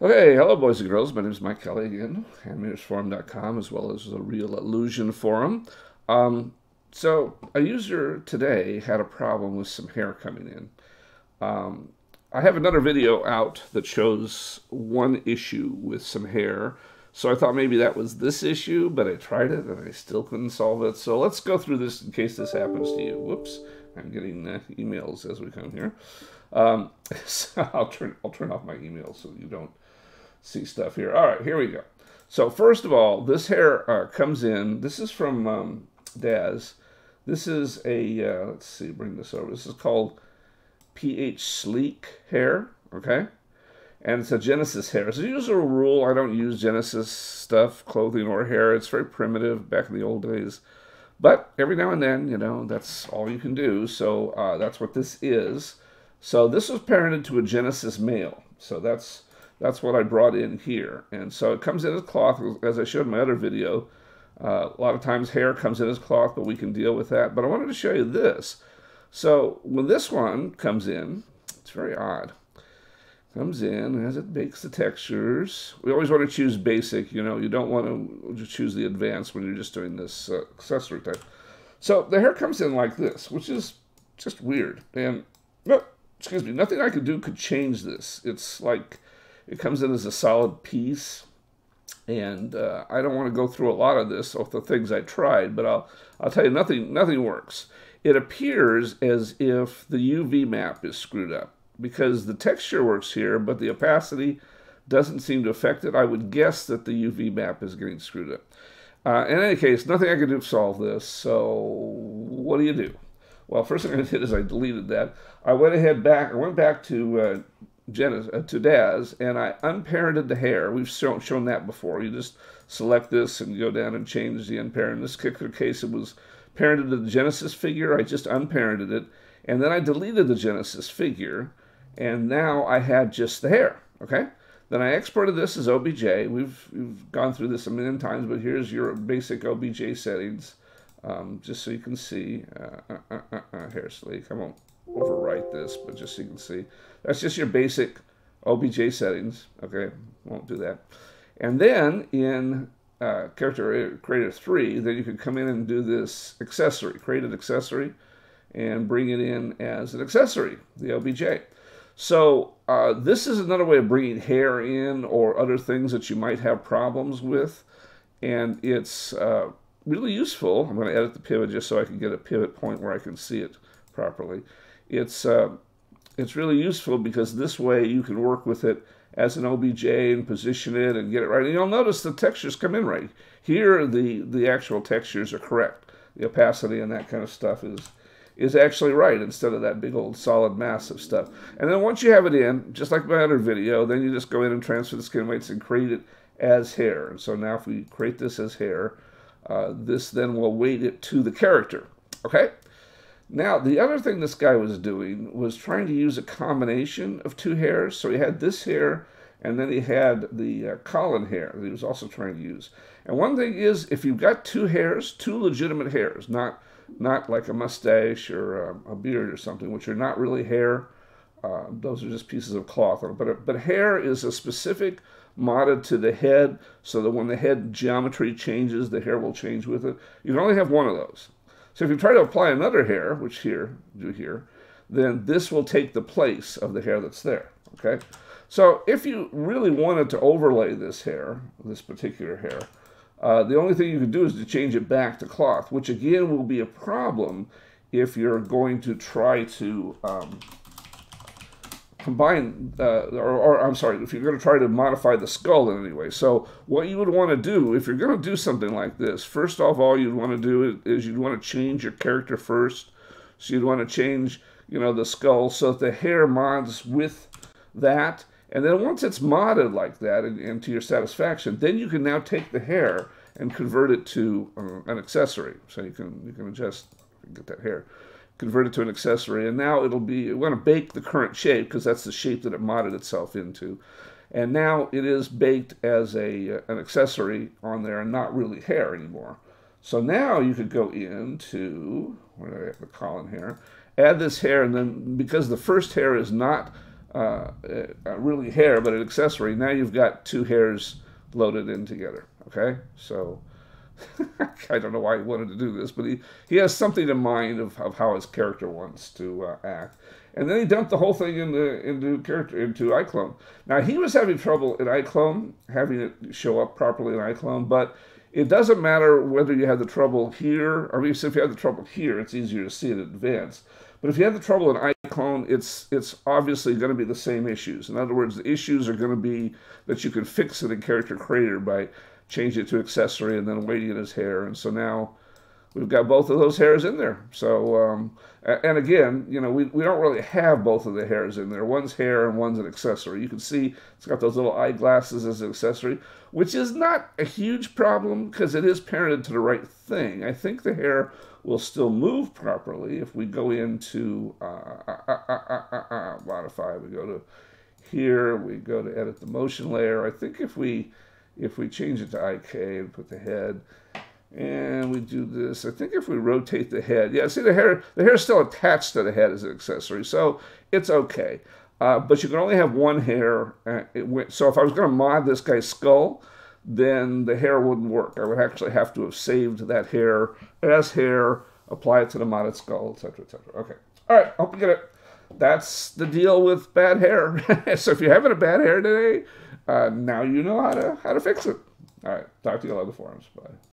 Okay, hello boys and girls. My name is Mike Kelly again, animatorsforum.com, as well as the Real Illusion Forum. So a user today had a problem with some hair coming in. I have another video out that shows one issue with some hair. So I thought maybe that was this issue, but I tried it and I still couldn't solve it. So let's go through this in case this happens to you. Whoops, I'm getting emails as we come here. So I'll turn off my emails so you don't see stuff here. All right, here we go. So first of all, this hair comes in. This is from Daz. This is a, let's see, bring this over. This is called pH Sleek hair, okay? And it's a Genesis hair. As a usual rule, I don't use Genesis stuff, clothing or hair. It's very primitive back in the old days. But every now and then, you know, that's all you can do. So that's what this is. So this was parented to a Genesis male. So that's what I brought in here. And so it comes in as cloth, as I showed in my other video. A lot of times hair comes in as cloth, but we can deal with that. But I wanted to show you this. So when this one comes in, it's very odd. Comes in as it bakes the textures. We always want to choose basic, you know. You don't want to just choose the advanced when you're just doing this accessory type. So the hair comes in like this, which is just weird. And, no, excuse me, nothing I could do could change this. It's like it comes in as a solid piece. And I don't want to go through a lot of this of the things I tried, but I'll tell you, nothing works. It appears as if the UV map is screwed up, because the texture works here, but the opacity doesn't seem to affect it. I would guess that the UV map is getting screwed up. In any case, nothing I can do to solve this, so what do you do? Well, first thing I did is I deleted that. I went back to Daz, and I unparented the hair. We've shown that before. You just select this and go down and change the unparent. In this particular case, it was parented to the Genesis figure. I just unparented it, and then I deleted the Genesis figure, and now I had just the hair, okay? Then I exported this as OBJ. We've gone through this a million times, but here's your basic OBJ settings, just so you can see. Hair sleek. I won't overwrite this, but just so you can see. That's just your basic OBJ settings, okay? Won't do that. And then in Character Creator 3, then you can come in and do this accessory, create an accessory, and bring it in as an accessory, the OBJ. So this is another way of bringing hair in or other things that you might have problems with, and it's really useful. I'm going to edit the pivot just so I can get a pivot point where I can see it properly. It's really useful because this way you can work with it as an OBJ and position it and get it right. And you'll notice the textures come in right. Here the actual textures are correct. The opacity and that kind of stuff is actually right instead of that big old solid mass of stuff. And then once you have it in, just like my other video, then you just go in and transfer the skin weights and create it as hair. And so now if we create this as hair, this then will weight it to the character. Okay? Now, the other thing this guy was doing was trying to use a combination of two hairs. So he had this hair, and then he had the Colin hair that he was also trying to use. And one thing is, if you've got two hairs, two legitimate hairs, not like a mustache or a beard or something, which are not really hair. Those are just pieces of cloth. But hair is a specific modded to the head, so that when the head geometry changes, the hair will change with it. You can only have one of those. So if you try to apply another hair, which do here, then this will take the place of the hair that's there, okay? So if you really wanted to overlay this hair, this particular hair, the only thing you can do is to change it back to cloth, which again will be a problem if you're going to try to combine, I'm sorry, if you're going to try to modify the skull in any way. So what you would want to do, if you're going to do something like this, first off, all you'd want to do is you'd want to change your character first. So you'd want to change, you know, the skull so that the hair mods with that. And then once it's modded like that and to your satisfaction, then you can now take the hair and convert it to an accessory. So you can adjust, get that hair, convert it to an accessory, and now it'll be, we're going to bake the current shape because that's the shape that it modded itself into. And now it is baked as an accessory on there and not really hair anymore. So now you could go into, where do I have the Colin hair, add this hair, and then because the first hair is not really hair, but an accessory. Now you've got two hairs loaded in together. Okay, so I don't know why he wanted to do this, but he has something in mind of how his character wants to act. And then he dumped the whole thing into iClone. Now he was having trouble in iClone, having it show up properly in iClone, but it doesn't matter whether you have the trouble here, or if you have the trouble here, it's easier to see it in advance. But if you have the trouble in iClone, it's obviously going to be the same issues. In other words, the issues are going to be that you can fix it in Character Creator by changing it to accessory and then waiting in his hair. And so now we've got both of those hairs in there. So, and again, you know, we don't really have both of the hairs in there. One's hair and one's an accessory. You can see it's got those little eyeglasses as an accessory, which is not a huge problem because it is parented to the right thing. I think the hair will still move properly if we go into modify. We go to here, we go to edit the motion layer. I think if we change it to IK and put the head, and we do this, I think if we rotate the head, yeah, see the hair is still attached to the head as an accessory, so it's okay. But you can only have one hair. So if I was going to mod this guy's skull, then the hair wouldn't work. I would actually have to have saved that hair as hair, apply it to the modded skull, etc., etc. Okay. All right, hope you get it. That's the deal with bad hair. So if you're having a bad hair today, now you know how to fix it. All right, talk to you on the forums. Bye.